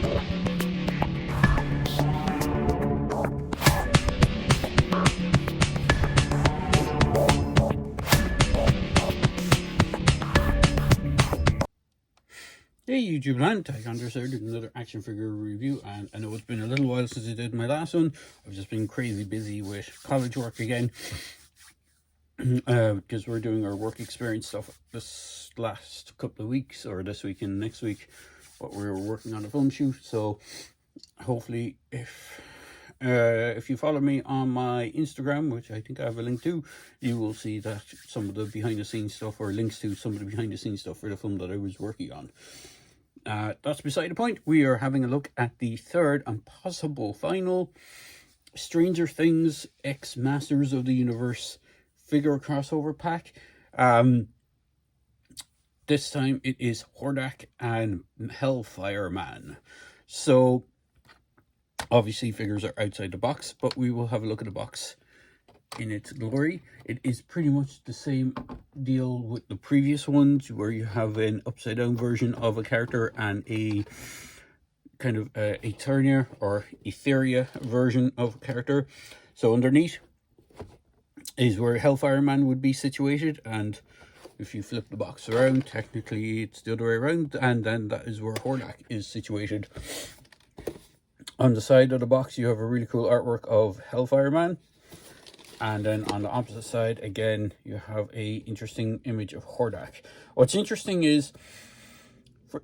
Hey YouTube land, Stanger here doing another action figure review, and I know it's been a little while since I did my last one. I've just been crazy busy with college work again, because we're doing our work experience stuff this last couple of weeks, or this week and next week, but we're working on a film shoot. So hopefully if you follow me on my Instagram, which I think I have a link to, you will see that some of the behind the scenes stuff, or links to some of the behind the scenes stuff for the film that I was working on. That's beside the point. We are having a look at the third and possible final Stranger Things X Masters of the Universe figure crossover pack. This time it is Hordak and Hellfire-man. So obviously figures are outside the box, but we will have a look at the box in its glory. It is pretty much the same deal with the previous ones, where you have an upside down version of a character and a kind of Eternia or Etheria version of a character. So underneath is where Hellfire-man would be situated, and if you flip the box around, technically it's the other way around, and then that is where Hordak is situated. On the side of the box you have a really cool artwork of Hellfire-man. And then on the opposite side, again, you have a interesting image of Hordak. What's interesting is,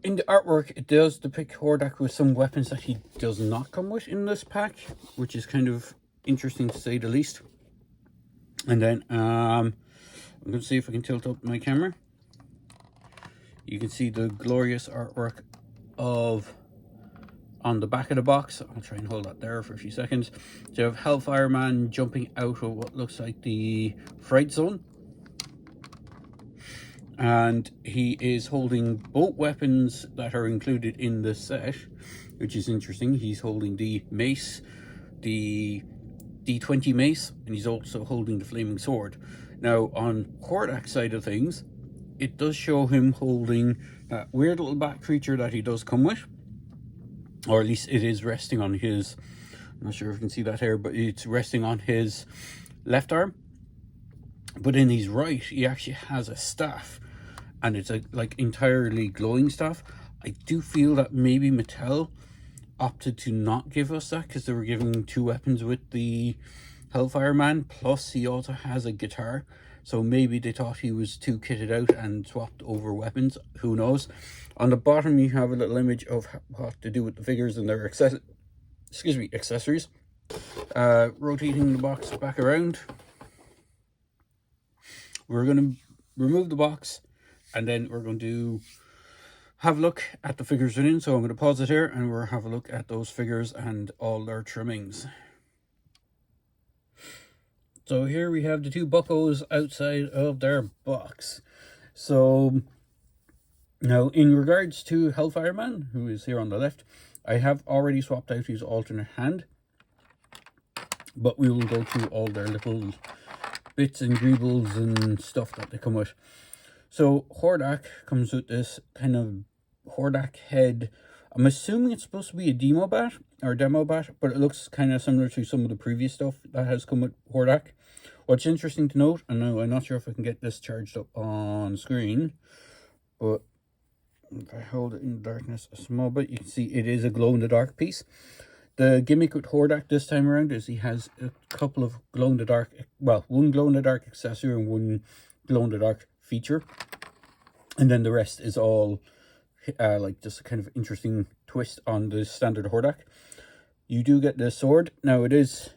in the artwork, it does depict Hordak with some weapons that he does not come with in this pack, which is kind of interesting to say the least. And then, I'm going to see if I can tilt up my camera. You can see the glorious artwork of... on the back of the box. I'll try and hold that there for a few seconds. So you have Hellfire-man jumping out of what looks like the Fright Zone. And he is holding both weapons that are included in the set, which is interesting. He's holding the mace, the D20 mace, and he's also holding the flaming sword. Now, on Hordak's side of things, it does show him holding that weird little bat creature that he does come with. Or at least it is resting on his, I'm not sure if you can see that here, but it's resting on his left arm. But in his right, he actually has a staff, and it's a like entirely glowing staff. I do feel that maybe Mattel opted to not give us that, because they were giving two weapons with the Hellfire-man, plus he also has a guitar. So maybe they thought he was too kitted out and swapped over weapons. Who knows? On the bottom, you have a little image of what to do with the figures and their accessories. Rotating the box back around. We're going to remove the box, and then we're going to have a look at the figures within. So I'm going to pause it here, and we'll have a look at those figures and all their trimmings. So here we have the two buckos outside of their box. So now in regards to Hellfire-man, who is here on the left, I have already swapped out his alternate hand. But we will go through all their little bits and greebles and stuff that they come with. So Hordak comes with this kind of Hordak head. I'm assuming it's supposed to be a demo bat, but it looks kind of similar to some of the previous stuff that has come with Hordak. What's interesting to note, and now I'm not sure if I can get this charged up on screen, but if I hold it in the darkness a small bit, you can see it is a glow-in-the-dark piece. The gimmick with Hordak this time around is he has a couple of glow-in-the-dark, well, one glow-in-the-dark accessory and one glow-in-the-dark feature. And then the rest is all like just a kind of interesting twist on the standard Hordak. You do get the sword. Now it is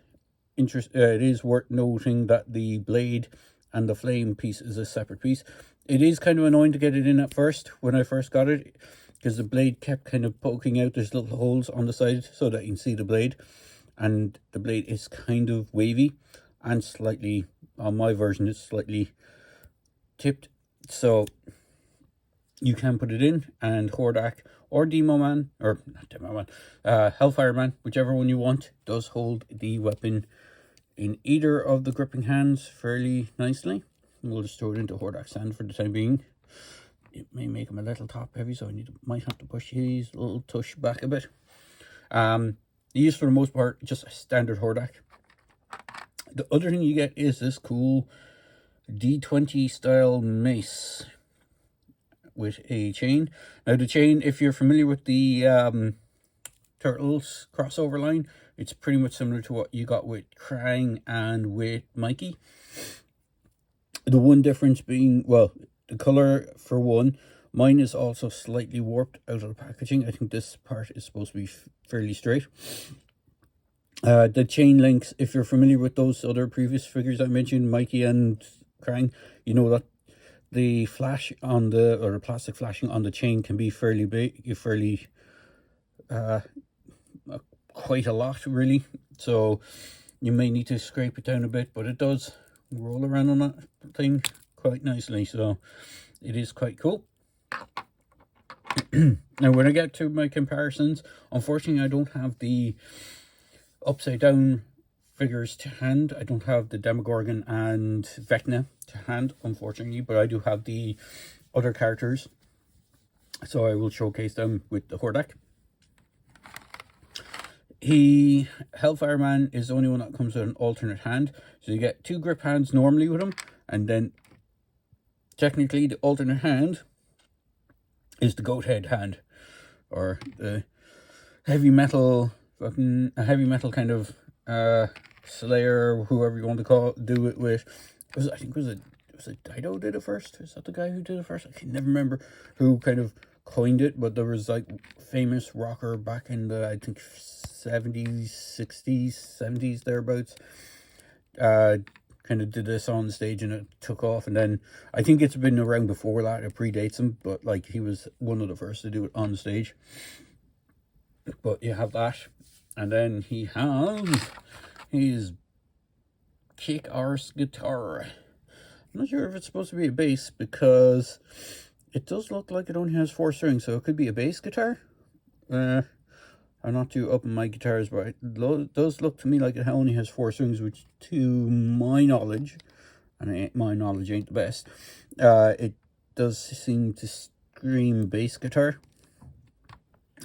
worth noting that the blade and the flame piece is a separate piece. It is kind of annoying to get it in at first when I first got it, because the blade kept kind of poking out. There's little holes on the side so that you can see the blade, and the blade is kind of wavy and slightly, on my version, it's slightly tipped. So you can put it in, and Hordak or Hellfire-man, whichever one you want, does hold the weapon in either of the gripping hands fairly nicely. We'll just throw it into Hordak's hand for the time being. It may make him a little top heavy, so I might have to push his little tush back a bit. He is, for the most part, just a standard Hordak. The other thing you get is this cool D20 style mace with a chain. Now the chain, if you're familiar with the Turtles crossover line, it's pretty much similar to what you got with Krang and with Mikey. The one difference being, well, the color for one. Mine is also slightly warped out of the packaging. I think this part is supposed to be fairly straight. The chain links, if you're familiar with those other previous figures I mentioned, Mikey and Krang, you know that the flash on the, or the plastic flashing on the chain can be fairly big, quite a lot really. So you may need to scrape it down a bit, but it does roll around on that thing quite nicely. So it is quite cool. Now when I get to my comparisons, unfortunately I don't have the upside down figures to hand. I don't have the Demogorgon and Vecna to hand, unfortunately, but I do have the other characters, so I will showcase them with the Hordak. Hellfire-man is the only one that comes with an alternate hand, so you get 2 grip hands normally with him, and then technically the alternate hand is the goat head hand, or the heavy metal kind of Slayer, whoever you want to do it with. I think was it Dido did it first? Is that the guy who did it first? I can never remember who kind of coined it, but there was like famous rocker back in the, I think, 70s, 60s, 70s, thereabouts. Kind of did this on stage and it took off, and then I think it's been around before that. It predates him, but like he was one of the first to do it on stage. But you have that, and then he has his kick-arse guitar. I'm not sure if it's supposed to be a bass, because it does look like it only has 4 strings, so it could be a bass guitar. I'm not too up on my guitars, but it does look to me like it only has 4 strings, which to my knowledge, and my knowledge ain't the best, it does seem to scream bass guitar.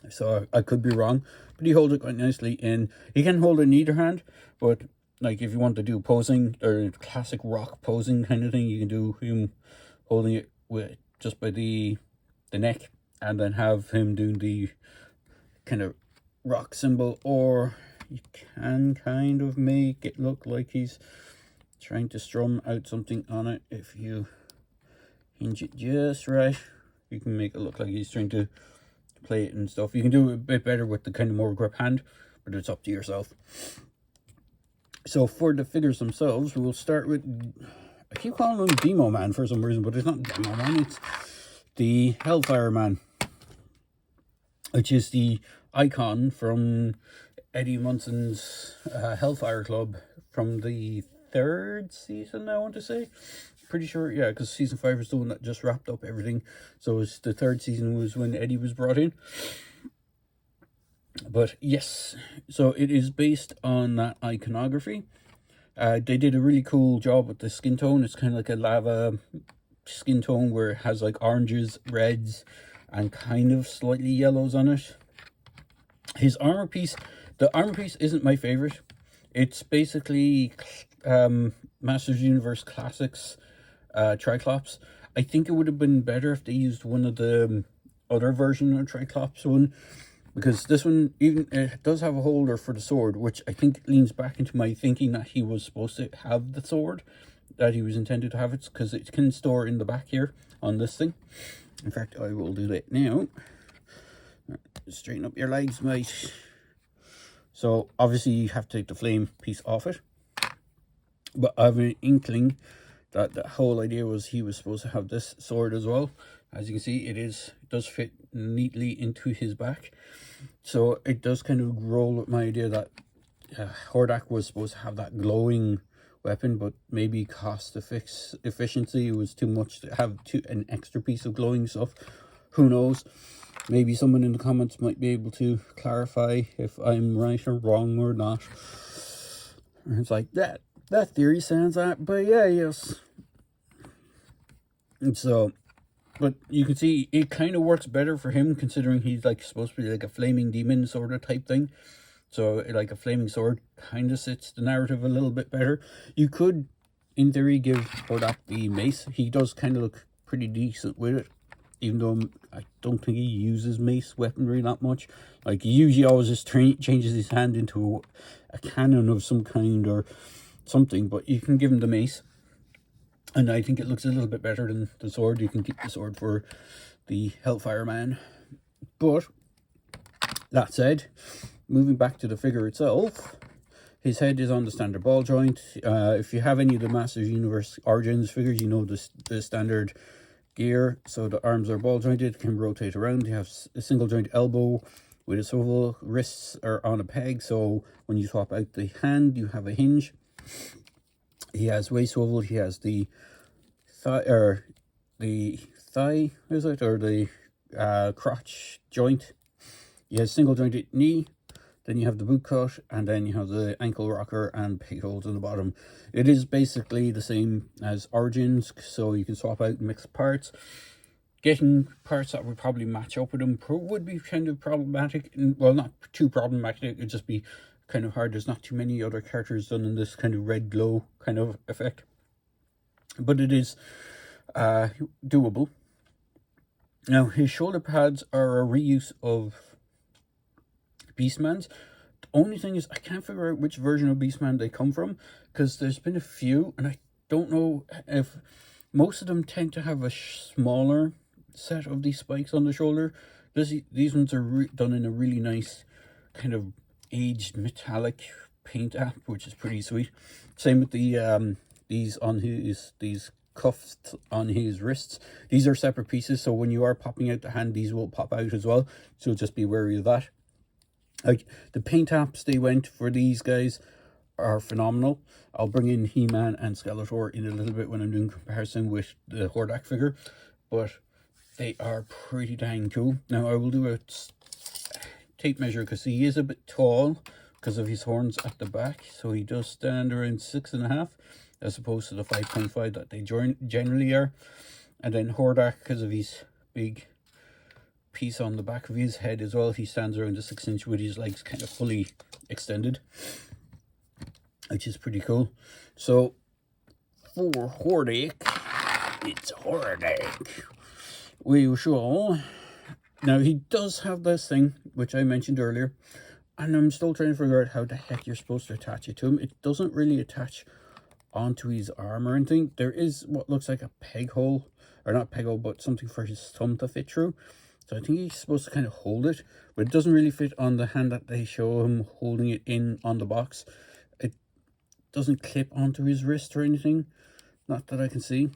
So I could be wrong, but he holds it quite nicely, and he can hold it in either hand, but like if you want to do posing, or classic rock posing kind of thing, you can do him holding it with just by the neck, and then have him doing the kind of rock symbol, or you can kind of make it look like he's trying to strum out something on it. If you hinge it just right, you can make it look like he's trying to play it and stuff. You can do it a bit better with the kind of more grip hand, but it's up to yourself. So for the figures themselves, we'll start with, I keep calling him Demo Man for some reason, but it's not Demo Man, it's the Hellfire-man, which is the icon from Eddie Munson's Hellfire Club from the 3rd season, I want to say. Pretty sure, yeah, because season 5 is the one that just wrapped up everything. So it's the 3rd season was when Eddie was brought in. But yes, so it is based on that iconography. They did a really cool job with the skin tone. It's kind of like a lava skin tone where it has like oranges, reds, and kind of slightly yellows on it. His armor piece, the armor piece isn't my favorite. It's basically Masters Universe Classics Triclops. I think it would have been better if they used one of the other version of Triclops one, because this one, even it does have a holder for the sword, which I think leans back into my thinking that he was supposed to have the sword, that he was intended to have it, because it can store in the back here on this thing. In fact, I will do that now. Straighten up your legs, mate. So obviously you have to take the flame piece off it, but I have an inkling that the whole idea was he was supposed to have this sword as well. As you can see, it does fit neatly into his back, so it does kind of roll with my idea that Hordak was supposed to have that glowing weapon, but maybe cost efficiency, it was too much to have an extra piece of glowing stuff. Who knows? Maybe someone in the comments might be able to clarify if I'm right or wrong or not. It's like that theory sounds that, but yeah, yes. And so But you can see it kind of works better for him, considering he's like supposed to be like a flaming demon sort of type thing. So like a flaming sword kind of sits the narrative a little bit better. You could, in theory, give Hordak the mace. He does kind of look pretty decent with it, even though I don't think he uses mace weaponry that much. Like, he usually always just changes his hand into a cannon of some kind or something, but you can give him the mace. And I think it looks a little bit better than the sword. You can keep the sword for the Hellfire-man. But, that said, moving back to the figure itself, his head is on the standard ball joint. If you have any of the Masters Universe Origins figures, you know the standard gear. So the arms are ball jointed, can rotate around. You have a single joint elbow with a swivel. Wrists are on a peg, so when you swap out the hand, you have a hinge. He has waist swivel. He has the thigh, or the thigh, is it, or the crotch joint. He has single jointed knee. Then you have the boot cut, and then you have the ankle rocker and peg holes in the bottom. It is basically the same as Origins, so you can swap out and mix parts. Getting parts that would probably match up with them would be kind of problematic. Well, not too problematic, it'd just be kind of hard. There's not too many other characters done in this kind of red glow kind of effect. But it is doable. Now, his shoulder pads are a reuse of Beastman's. The only thing is I can't figure out which version of Beastman they come from, because there's been a few, and I don't know if most of them tend to have a smaller set of these spikes on the shoulder. These ones are done in a really nice kind of aged metallic paint app, which is pretty sweet. Same with the these cuffs on his wrists. These are separate pieces, so when you are popping out the hand, these will pop out as well, so just be wary of that. Like, the paint apps they went for these guys are phenomenal. I'll bring in He-Man and Skeletor in a little bit when I'm doing comparison with the Hordak figure, but they are pretty dang cool. Now, I will do a tape measure because he is a bit tall because of his horns at the back, so he does stand around 6.5 as opposed to the 5.5 that they generally are. And then Hordak, because of his big piece on the back of his head as well, he stands around the 6 inch with his legs kind of fully extended, which is pretty cool. So for Hordak, it's Hordak. We shall. Now, he does have this thing which I mentioned earlier, and I'm still trying to figure out how the heck you're supposed to attach it to him. It doesn't really attach onto his arm or anything. There is what looks like a peg hole, or not peg hole, but something for his thumb to fit through. So I think he's supposed to kind of hold it, but it doesn't really fit on the hand that they show him holding it in on the box. It doesn't clip onto his wrist or anything, not that I can see.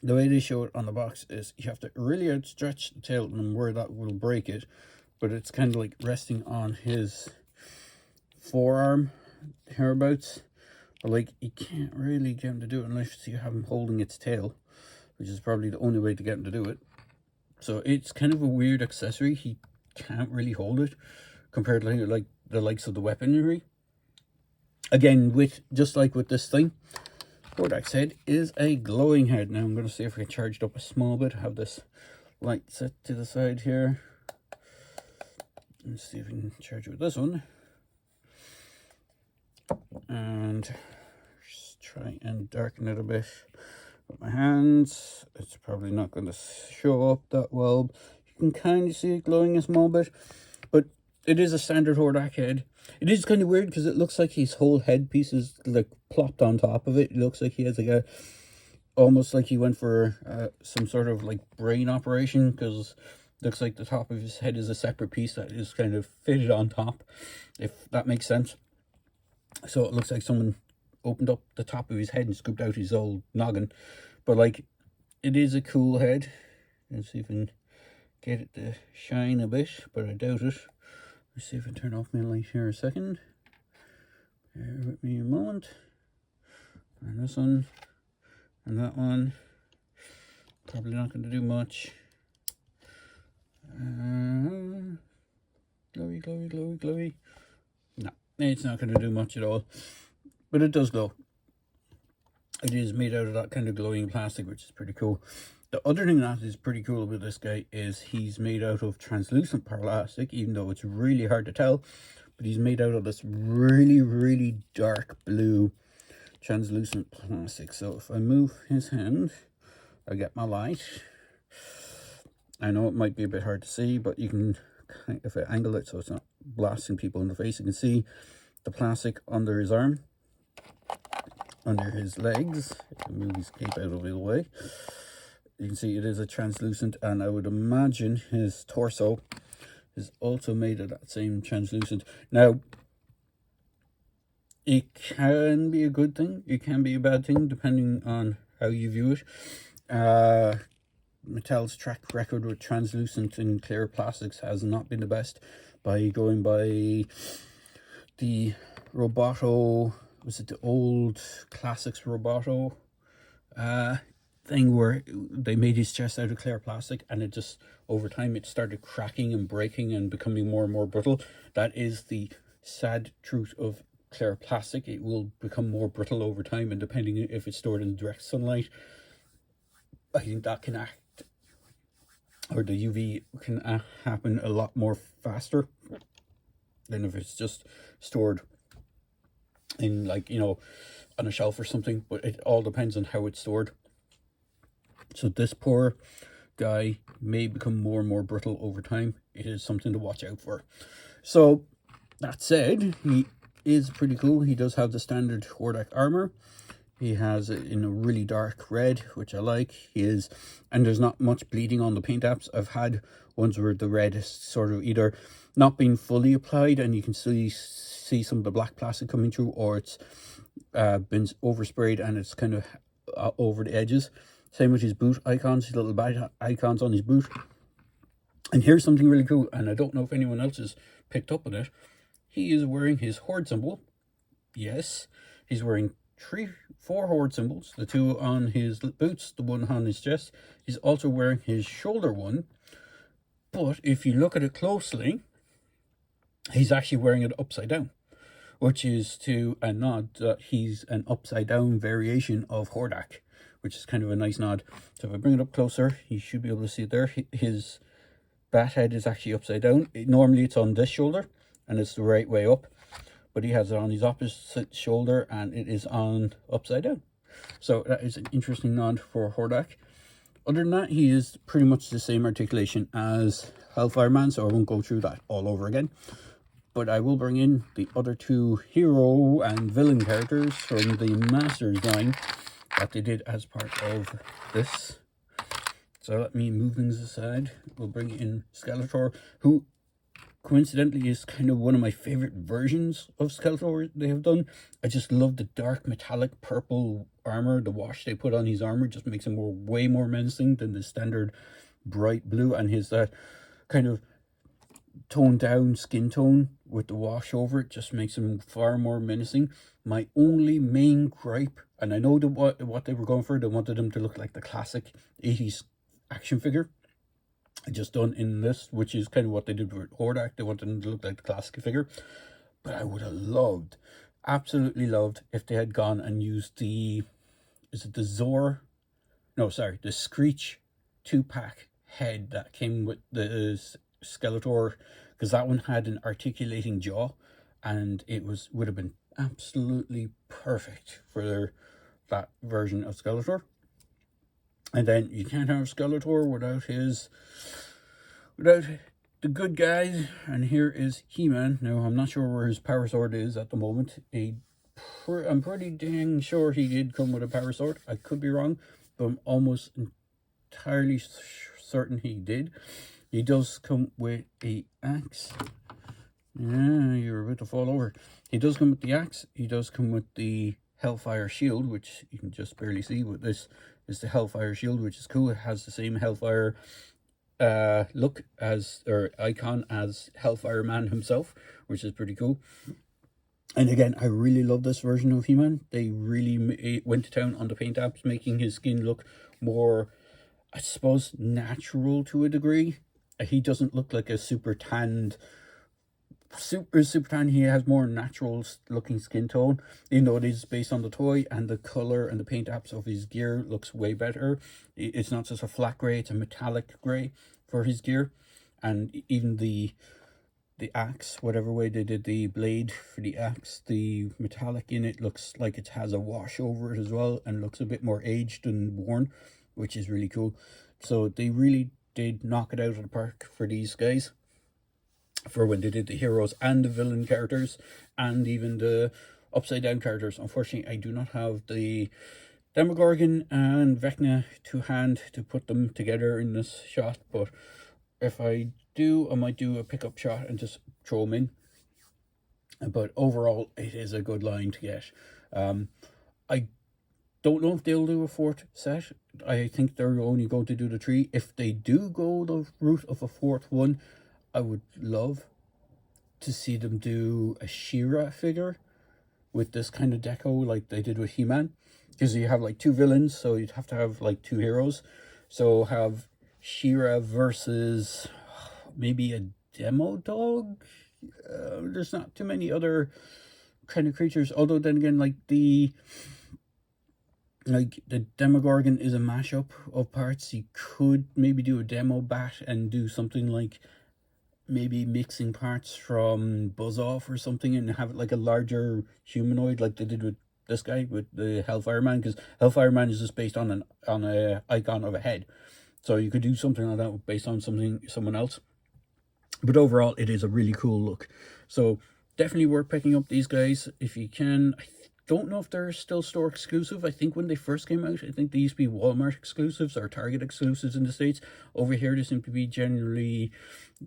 The way they show it on the box is you have to really outstretch the tail and where that will break it, but it's kind of like resting on his forearm hereabouts. But like, you can't really get him to do it unless you have him holding its tail, which is probably the only way to get him to do it. So it's kind of a weird accessory. He can't really hold it compared to like the likes of the weaponry. Again, just like with this thing, Hordak's head is a glowing head. Now I'm going to see if I can charge it up a small bit. I have this light set to the side here. Let's see if we can charge it with this one. And just try and darken it a bit with my hands. It's probably not going to show up that well. You can kind of see it glowing a small bit, but it is a standard Hordak head. It is kind of weird because it looks like his whole headpiece is like plopped on top of it. It looks like he has like almost like he went for some sort of like brain operation, because it looks like the top of his head is a separate piece that is kind of fitted on top, if that makes sense. So it looks like someone opened up the top of his head and scooped out his old noggin. But like, it is a cool head. Let's see if we can get it to shine a bit, but I doubt it. Let's see if I turn off my light here a second. Bear with me a moment. And this one, and that one. Probably not going to do much. Glowy, glowy, glowy, glowy. No, it's not going to do much at all. But it does glow. It is made out of that kind of glowing plastic, which is pretty cool. The other thing that is pretty cool about this guy is he's made out of translucent plastic, even though it's really hard to tell. But he's made out of this really, really dark blue translucent plastic. So if I move his hand, I get my light. I know it might be a bit hard to see, but you can, if I angle it so it's not blasting people in the face, you can see the plastic under his arm, under his legs. I can move his cape out of the way. You can see it is a translucent, and I would imagine his torso is also made of that same translucent. Now, it can be a good thing, it can be a bad thing, depending on how you view it. Mattel's track record with translucent and clear plastics has not been the best, by going by the Roboto, was it the old Classics Roboto thing, where they made his chest out of clear plastic, and it just, over time, it started cracking and breaking and becoming more and more brittle. That is the sad truth of clear plastic. It will become more brittle over time, and depending if it's stored in direct sunlight, I think that can act, or the UV can happen a lot more faster than if it's just stored in, like, you know, on a shelf or something. But it all depends on how it's stored. So this poor guy may become more and more brittle over time. It is something to watch out for. So that said, he is pretty cool. He does have the standard Hordak armor. He has it in a really dark red, which I like. And there's not much bleeding on the paint apps. I've had ones where the red is sort of either not being fully applied and you can still see some of the black plastic coming through, or it's been oversprayed and it's kind of over the edges. Same with his boot icons, his little bat icons on his boot. And here's something really cool, and I don't know if anyone else has picked up on it. He is wearing his Horde symbol. Yes, he's wearing 4 Horde symbols. The 2 on his boots, the 1 on his chest. He's also wearing his shoulder one. But if you look at it closely, he's actually wearing it upside down, which is to a nod that he's an upside down variation of Hordak, which is kind of a nice nod. So if I bring it up closer, you should be able to see it there. His bat head is actually upside down. Normally it's on this shoulder, and it's the right way up. But he has it on his opposite shoulder, and it is on upside down. So that is an interesting nod for Hordak. Other than that, he is pretty much the same articulation as Hellfire-man, so I won't go through that all over again. But I will bring in the other 2 hero and villain characters from the Masters line that they did as part of this. So let me move things aside. We'll bring in Skeletor, who coincidentally is kind of one of my favorite versions of Skeletor they have done. I just love the dark metallic purple armor. The wash they put on his armor just makes him way more menacing than the standard bright blue, and his kind of toned down skin tone with the wash over it just makes him far more menacing. My only main gripe, and I know that what they were going for, they wanted him to look like the classic 80s action figure, just done in this, which is kind of what they did with Hordak. They wanted him to look like the classic figure. But I would have loved, absolutely loved, if they had gone and used the Screech 2-pack head that came with the Skeletor, because that one had an articulating jaw, and it would have been absolutely perfect for that version of Skeletor. And then you can't have Skeletor without the good guys. And here is He-Man. Now, I'm not sure where his power sword is at the moment. I'm pretty dang sure he did come with a power sword. I could be wrong, but I'm almost entirely certain he did. He does come with a axe. Yeah, you're about to fall over. He does come with the axe. He does come with the Hellfire shield, which you can just barely see, but this is the Hellfire shield, which is cool. It has the same Hellfire look or icon as Hellfire-man himself, which is pretty cool. And again, I really love this version of He-Man. They really went to town on the paint apps, making his skin look more, I suppose, natural to a degree. He doesn't look like a super tanned super tan. He has more natural looking skin tone, even though it is based on the toy, and the color and the paint apps of his gear looks way better. It's not just a flat gray, it's a metallic gray for his gear. And even the axe, whatever way they did the blade for the axe, the metallic in it looks like it has a wash over it as well, and looks a bit more aged and worn, which is really cool. So they really did knock it out of the park for these guys, for when they did the heroes and the villain characters, and even the upside down characters. Unfortunately, I do not have the Demogorgon and Vecna to hand to put them together in this shot, but if I do, I might do a pickup shot and just throw them in. But overall, it is a good line to get. I don't know if they'll do a fourth set. I think they're only going to do the 3. If they do go the route of a fourth one, I would love to see them do a She-Ra figure with this kind of deco like they did with He-Man. Because you have like 2 villains, so you'd have to have like 2 heroes. So have She-Ra versus maybe a demo dog. There's not too many other kind of creatures, although then again, like the Demogorgon is a mashup of parts. You could maybe do a demo bat and do something like maybe mixing parts from Buzz Off or something, and have it like a larger humanoid like they did with this guy, with the Hellfire-man, because Hellfire-man is just based on a icon of a head. So you could do something like that based on someone else. But overall, it is a really cool look. So definitely worth picking up these guys if you can. I don't know if they're still store exclusive. I think when they first came out, I think they used to be Walmart exclusives or Target exclusives in the States. Over here, they seem to be generally,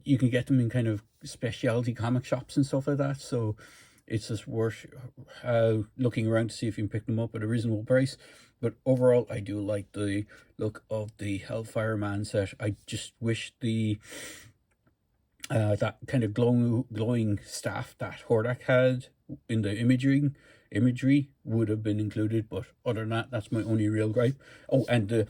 you can get them in kind of specialty comic shops and stuff like that. So it's just worth looking around to see if you can pick them up at a reasonable price. But overall, I do like the look of the Hellfire-man set. I just wish the that kind of glowing staff that Hordak had in the imagery would have been included. But other than that, that's my only real gripe. Oh, and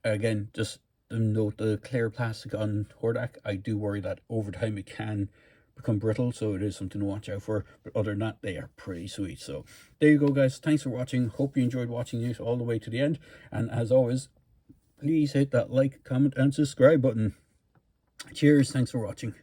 again, just to note the clear plastic on Hordak, I do worry that over time it can become brittle, so it is something to watch out for. But other than that, they are pretty sweet. So there you go, guys. Thanks for watching. Hope you enjoyed watching it all the way to the end. And as always, please hit that like, comment, and subscribe button. Cheers. Thanks for watching.